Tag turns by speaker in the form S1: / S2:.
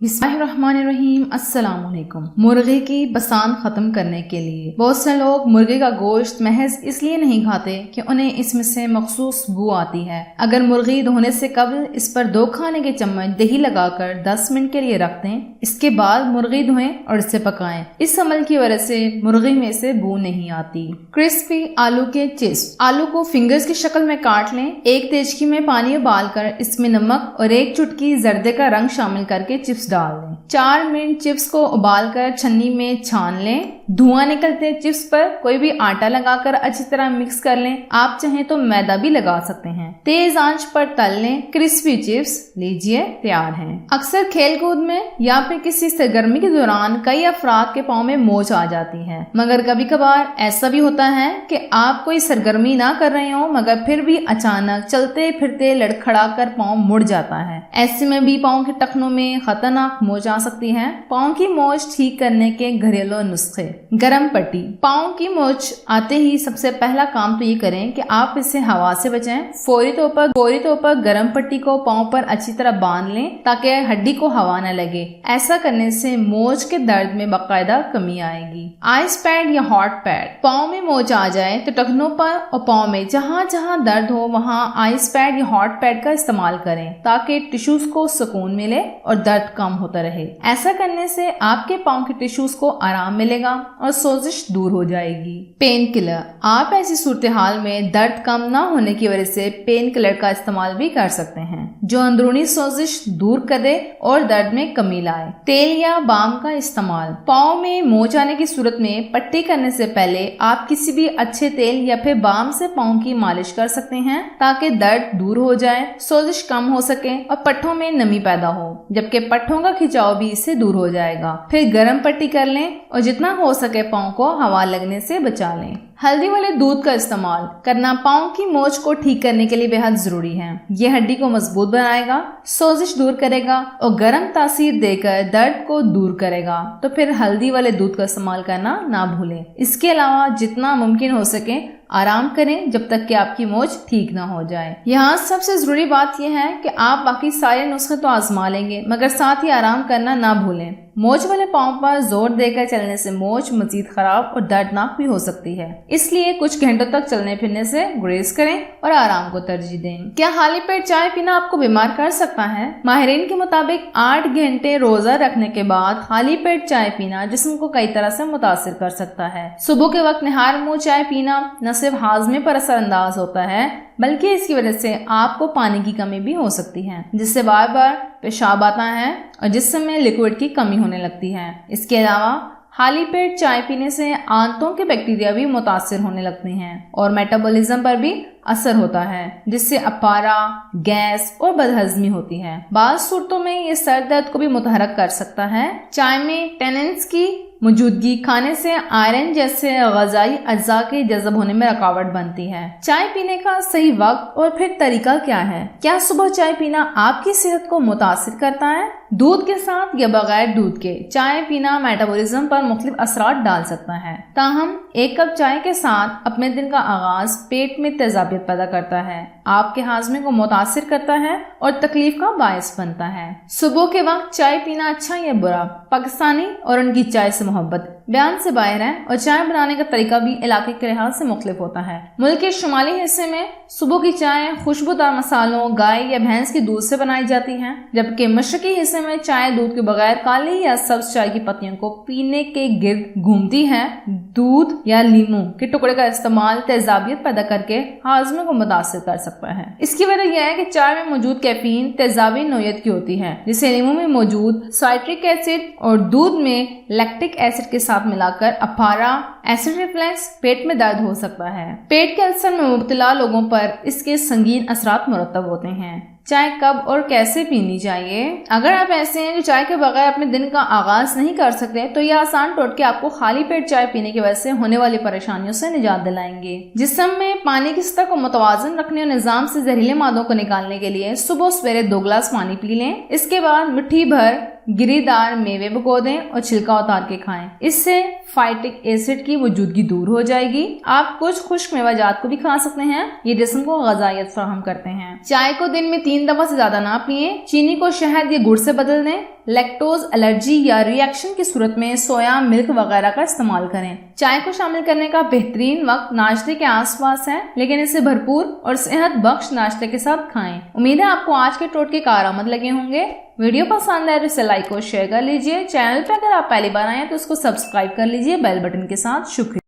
S1: बिस्मिल्लाहिर्रहमानिर्रहीम। अस्सलाम वालेकुम। मुर्गे की बसान खत्म करने के लिए बहुत से लोग मुर्गे का गोश्त महज इसलिए नहीं खाते कि उन्हें इसमें से मखसूस बू आती है। अगर मुर्गी धोने से कबल इस पर 2 खाने के चम्मच दही लगाकर 10 मिनट के लिए रख दें। इसके बाद मुर्गी धोएं और इसे पकाएं। इस अमल की वजह से मुर्गी में से बू नहीं आती। क्रिस्पी आलू के चिप्स। आलू को फिंगर्स की शक्ल में काट लें। 1 तेजकी में पानी उबालकर इसमें नमक और 1 चुटकी जर्दे का रंग शामिल करके चिप्स डाल लें। 4 मिनट चिप्स को उबालकर छन्नी में छान लें। धुआं निकलते चिप्स पर कोई भी आटा लगाकर अच्छी तरह मिक्स कर लें। आप चाहें तो मैदा भी लगा सकते हैं। तेज आंच पर तल लें। क्रिस्पी चिप्स लीजिए तैयार हैं। अक्सर खेल कूद में या फिर किसी सरगर्मी के दौरान कई अफराद के पाँव में मोच आ जाती है, मगर कभी कभार ऐसा भी होता है कि आप कोई सरगर्मी ना कर रहे हो मगर फिर भी अचानक चलते फिरते लड़खड़ा कर पाँव मुड़ जाता है। ऐसे में भी पाँव के टखनों में खतरनाक मोच आ सकती है। पाँव की मोच ठीक करने के घरेलू नुस्खे। गरम पट्टी। पाँव की मोच आते ही सबसे पहला काम तो ये करें कि आप इसे हवा से बचाएं। फौरी तौर पर गरम पट्टी को पाँव पर अच्छी तरह बांध लें ताकि हड्डी को हवा न लगे। ऐसा करने से मोच के दर्द में बाकायदा कमी आएगी। आइस पैड या हॉट पैड। पाँव में मोच आ जाए तो टखनों पर और पाँव में जहाँ जहाँ दर्द हो वहाँ आइस पैड या हॉट पैड का इस्तेमाल करें ताकि टिश्यूज को सुकून मिले और दर्द कम होता रहे। ऐसा करने से आपके पाँव के टिश्यूज को आराम मिलेगा और सोजिश दूर हो जाएगी। Pain killer. आप ऐसी सूरत हाल में दर्द कम ना होने की वजह से पेन किलर का इस्तेमाल भी कर सकते हैं जो अंदरूनी सोजिश दूर करे और दर्द में कमी लाए। तेल या बाम का इस्तेमाल। पाँव में मोच आने की सूरत में पट्टी करने से पहले आप किसी भी अच्छे तेल या फिर बाम से पाँव की मालिश कर सकते हैं ताकि दर्द दूर हो जाए, सोजिश कम हो सके और पट्टों में नमी पैदा हो, जबकि पट्टों का खिंचाव भी इससे दूर हो जाएगा। फिर गर्म पट्टी कर लें और जितना हो सके पाँव को हवा लगने से बचा लें। हल्दी वाले दूध का इस्तेमाल करना पाँव की मोच को ठीक करने के लिए बेहद जरूरी है। ये हड्डी को मजबूत बनाएगा, सोजिश दूर करेगा और गर्म तासीर देकर दर्द को दूर करेगा। तो फिर हल्दी वाले दूध का इस्तेमाल करना ना भूलें। इसके अलावा जितना मुमकिन हो सके आराम करें जब तक कि आपकी मोच ठीक ना हो जाए। यहाँ सबसे जरूरी बात यह है कि आप बाकी सारे नुस्खे तो आजमा लेंगे मगर साथ ही आराम करना ना भूलें। मोच वाले पाँव पर जोर देकर चलने से मोच मजीद खराब और दर्दनाक भी हो सकती है, इसलिए कुछ घंटों तक चलने फिरने से गुरेज करें और आराम को तरजीह दें। क्या खाली पेट चाय पीना आपको बीमार कर सकता है? माहिरीन के मुताबिक 8 घंटे रोजा रखने के बाद खाली पेट चाय पीना जिस्म को कई तरह से मुतासिर कर सकता है। सुबह के वक्त निहार मुँह चाय पीना न सिर्फ हाजमे पर असरअंदाज होता है बल्कि इसकी वजह से आपको पानी की कमी भी हो सकती है, जिससे बार बार पेशाब आता है और जिस्म में लिक्विड की कमी होने लगती है। इसके अलावा खाली पेट चाय पीने से आंतों के बैक्टीरिया भी मुतासिर होने लगते हैं और मेटाबॉलिज्म पर भी असर होता है, जिससे अपारा, गैस और बदहजमी होती है। बाज़ सूरतों में ये सर दर्द को भी मुतहरक कर सकता है। चाय में टैनिन्स की मौजूदगी खाने से आयरन जैसे ग़िज़ाई अज्जा के जज़ब होने में रुकावट बनती है। चाय पीने का सही वक्त और फिर तरीका क्या है? क्या सुबह चाय पीना आपकी सेहत को मुतासिर करता है? दूध के साथ या बगैर दूध के चाय पीना मेटाबॉलिज्म पर मुख्तलिफ असरात डाल सकता है। ताहम 1 कप चाय के साथ अपने दिन का आगाज पेट में तेजाबियत पैदा करता है, आपके हाजमे को मुतासिर करता है और तकलीफ का बायस बनता है। सुबह के वक्त चाय पीना अच्छा या बुरा? पाकिस्तानी और उनकी चाय से मोहब्बत बयान से बाहर है और चाय बनाने का तरीका भी इलाके के लिहाज से मुख्तलिफ होता है। मुल्क के शुमाली हिस्से में सुबह की चाय खुशबूदार मसालों, गाय या भैंस के दूध से बनाई जाती है, जबकि मशरकी हिस्से में चाय दूध के बगैर काली या सब्ज चाय की पत्तियों को पीने के गिर्द घूमती है। दूध या लीमू के टुकड़े का इस्तेमाल तेजाबियत पैदा करके हाजमे को मुतासिर कर सकता है। इसकी वजह यह है कि चाय में मौजूद कैफीन तेजाबी नोयत की होती है, जिसे लीमू में मौजूद साइट्रिक एसिड और दूध में लैक्टिक एसिड के साथ मिलाकर अपारा, एसिड रिफ्लक्स, पेट में दर्द हो सकता है। पेट के अल्सर में मुब्तला लोगों पर इसके संगीन असरात मुरतब होते हैं। चाय कब और कैसे पीनी चाहिए? अगर आप ऐसे हैं जो चाय के बगैर अपने दिन का आगाज नहीं कर सकते तो यह आसान टोटके आपको खाली पेट चाय पीने की वजह से होने वाली परेशानियों से निजात दिलाएंगे। जिस्म में पानी की सतह को मुतवाजन रखने और निजाम से जहरीले मादों को निकालने के लिए सुबह सवेरे 2 गिलास पानी पी लें। इसके बाद मुट्ठी भर गिरीदार मेवे भिगो दें और छिलका उतार के खाएं। इससे फाइटिक एसिड की मौजूदगी दूर हो जाएगी। आप कुछ खुश्क मेवाजात को भी खा सकते हैं, ये जिस्म को ग़िज़ाइयत फराहम करते हैं। चाय को दिन में 3 दफा से ज्यादा ना पिए। चीनी को शहद या गुड़ से बदल दें। लैक्टोज एलर्जी या रिएक्शन की सूरत में सोया मिल्क वगैरह का इस्तेमाल करें। चाय को शामिल करने का बेहतरीन वक्त नाश्ते के आसपास है, लेकिन इसे भरपूर और सेहत बख्श नाश्ते के साथ खाएं। उम्मीद है आपको आज के टोटके कारआमद लगे होंगे। वीडियो पसंद आए तो इसे लाइक और शेयर कर लीजिए। चैनल पर अगर आप पहली बार आए तो उसको सब्सक्राइब कर लीजिए बेल बटन के साथ। शुक्रिया।